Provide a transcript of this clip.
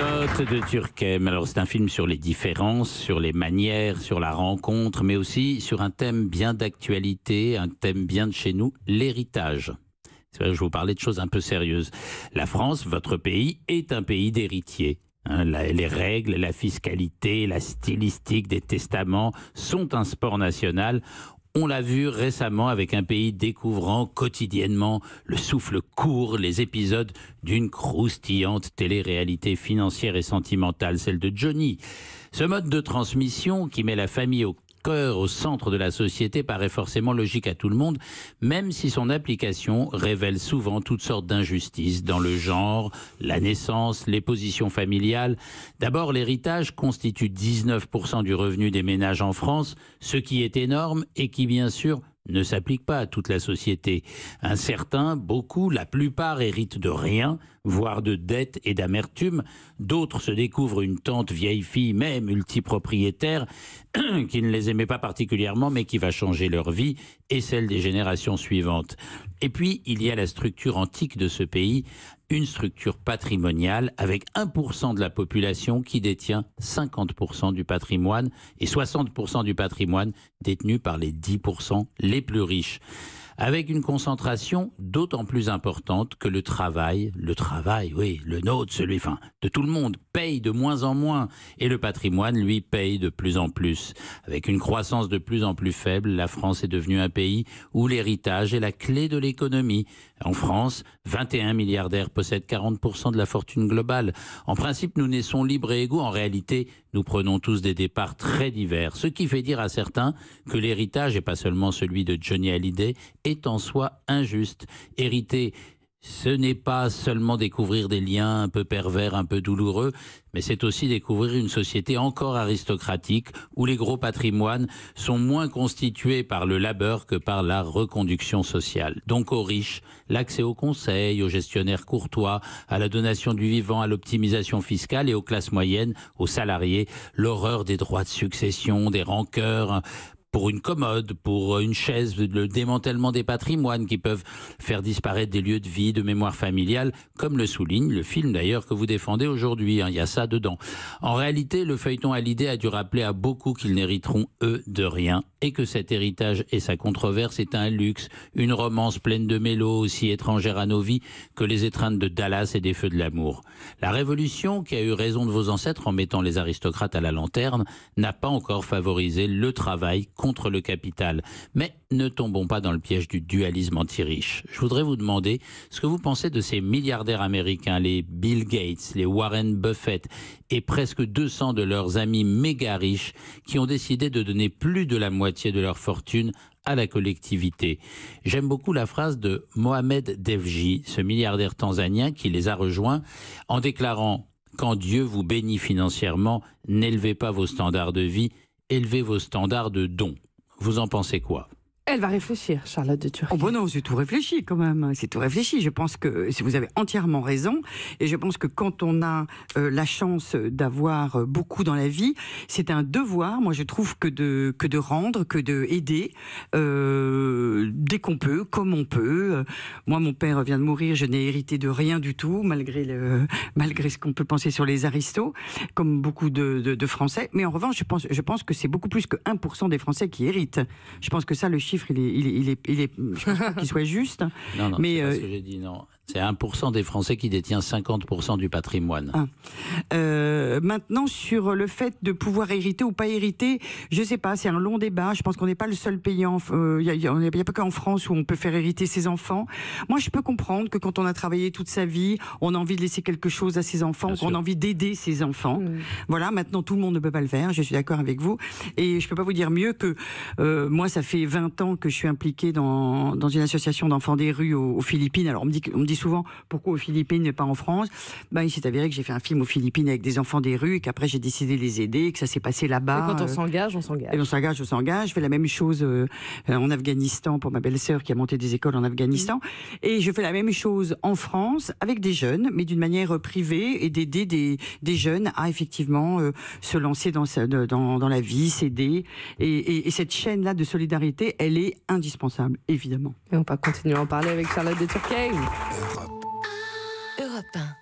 Charlotte de Turckheim. Alors c'est un film sur les différences, sur les manières, sur la rencontre, mais aussi sur un thème bien d'actualité, un thème bien de chez nous, l'héritage. C'est vrai que je vous parlais de choses un peu sérieuses. La France, votre pays, est un pays d'héritiers. Les règles, la fiscalité, la stylistique des testaments sont un sport national. On l'a vu récemment avec un pays découvrant quotidiennement le souffle court, les épisodes d'une croustillante télé-réalité financière et sentimentale, celle de Johnny. Ce mode de transmission qui met la famille au cœur, au centre de la société, paraît forcément logique à tout le monde, même si son application révèle souvent toutes sortes d'injustices dans le genre, la naissance, les positions familiales. D'abord, l'héritage constitue 19% du revenu des ménages en France, ce qui est énorme et qui, bien sûr, ne s'applique pas à toute la société. Certains, beaucoup, la plupart héritent de rien, voire de dettes et d'amertume. D'autres se découvrent une tante vieille fille, mais multipropriétaire, qui ne les aimait pas particulièrement, mais qui va changer leur vie et celle des générations suivantes. Et puis, il y a la structure antique de ce pays, une structure patrimoniale avec 1% de la population qui détient 50% du patrimoine et 60% du patrimoine détenu par les 10% les plus riches. Avec une concentration d'autant plus importante que le travail, oui, le nôtre, celui de tout le monde, paye de moins en moins et le patrimoine, lui, paye de plus en plus. Avec une croissance de plus en plus faible, la France est devenue un pays où l'héritage est la clé de l'économie. En France, 21 milliardaires possèdent 40% de la fortune globale. En principe, nous naissons libres et égaux. En réalité, nous prenons tous des départs très divers. Ce qui fait dire à certains que l'héritage, et pas seulement celui de Johnny Hallyday, est en soi injuste. Hériter, ce n'est pas seulement découvrir des liens un peu pervers, un peu douloureux, mais c'est aussi découvrir une société encore aristocratique où les gros patrimoines sont moins constitués par le labeur que par la reconduction sociale. Donc aux riches, l'accès aux conseils, aux gestionnaires courtois, à la donation du vivant, à l'optimisation fiscale et aux classes moyennes, aux salariés, l'horreur des droits de succession, des rancœurs, pour une commode, pour une chaise, le démantèlement des patrimoines qui peuvent faire disparaître des lieux de vie, de mémoire familiale, comme le souligne le film d'ailleurs que vous défendez aujourd'hui. Il y a ça dedans. En réalité, le feuilleton Hallyday a dû rappeler à beaucoup qu'ils n'hériteront, eux, de rien, et que cet héritage et sa controverse est un luxe, une romance pleine de mélos aussi étrangère à nos vies que les étreintes de Dallas et des feux de l'amour. La révolution, qui a eu raison de vos ancêtres en mettant les aristocrates à la lanterne, n'a pas encore favorisé le travail contre le capital. Mais ne tombons pas dans le piège du dualisme anti-riche. Je voudrais vous demander ce que vous pensez de ces milliardaires américains, les Bill Gates, les Warren Buffett et presque 200 de leurs amis méga riches qui ont décidé de donner plus de la moitié de leur fortune à la collectivité. J'aime beaucoup la phrase de Mohamed Devji, ce milliardaire tanzanien qui les a rejoints en déclarant « Quand Dieu vous bénit financièrement, n'élevez pas vos standards de vie, élevez vos standards de dons ». Vous en pensez quoi ? Elle va réfléchir, Charlotte de Turckheim. Oh bon non, c'est tout réfléchi quand même. C'est tout réfléchi. Je pense que vous avez entièrement raison. Et je pense que quand on a la chance d'avoir beaucoup dans la vie, c'est un devoir. Moi, je trouve que de rendre, que de aider dès qu'on peut, comme on peut. Moi, mon père vient de mourir. Je n'ai hérité de rien du tout, malgré ce qu'on peut penser sur les aristos, comme beaucoup de Français. Mais en revanche, je pense que c'est beaucoup plus que 1% des Français qui héritent. Je pense que ça, le chiffre, il est je pense pas qu'il soit juste. Non, mais c'est pas ce que j'ai dit, non. C'est 1% des Français qui détient 50% du patrimoine. Maintenant, sur le fait de pouvoir hériter ou pas hériter, je sais pas, c'est un long débat. Je pense qu'on n'est pas le seul pays, il n'y a pas qu'en France où on peut faire hériter ses enfants. Moi, je peux comprendre que quand on a travaillé toute sa vie, on a envie de laisser quelque chose à ses enfants, qu'on a envie d'aider ses enfants. Voilà, maintenant, tout le monde ne peut pas le faire, je suis d'accord avec vous. Et je peux pas vous dire mieux que moi, ça fait 20 ans que je suis impliquée dans une association d'enfants des rues aux Philippines. Alors, on me dit souvent pourquoi aux Philippines et pas en France. Il s'est avéré que j'ai fait un film aux Philippines avec des enfants des rues et qu'après j'ai décidé de les aider, que ça s'est passé là-bas. Et quand on s'engage, on s'engage. Et on s'engage. Je fais la même chose en Afghanistan pour ma belle-sœur qui a monté des écoles en Afghanistan. Et je fais la même chose en France avec des jeunes, mais d'une manière privée, et d'aider des jeunes à effectivement se lancer dans la vie, s'aider. Et cette chaîne-là de solidarité, elle est indispensable, évidemment. Et on va continuer à en parler avec Charlotte de Turckheim. Europe 1.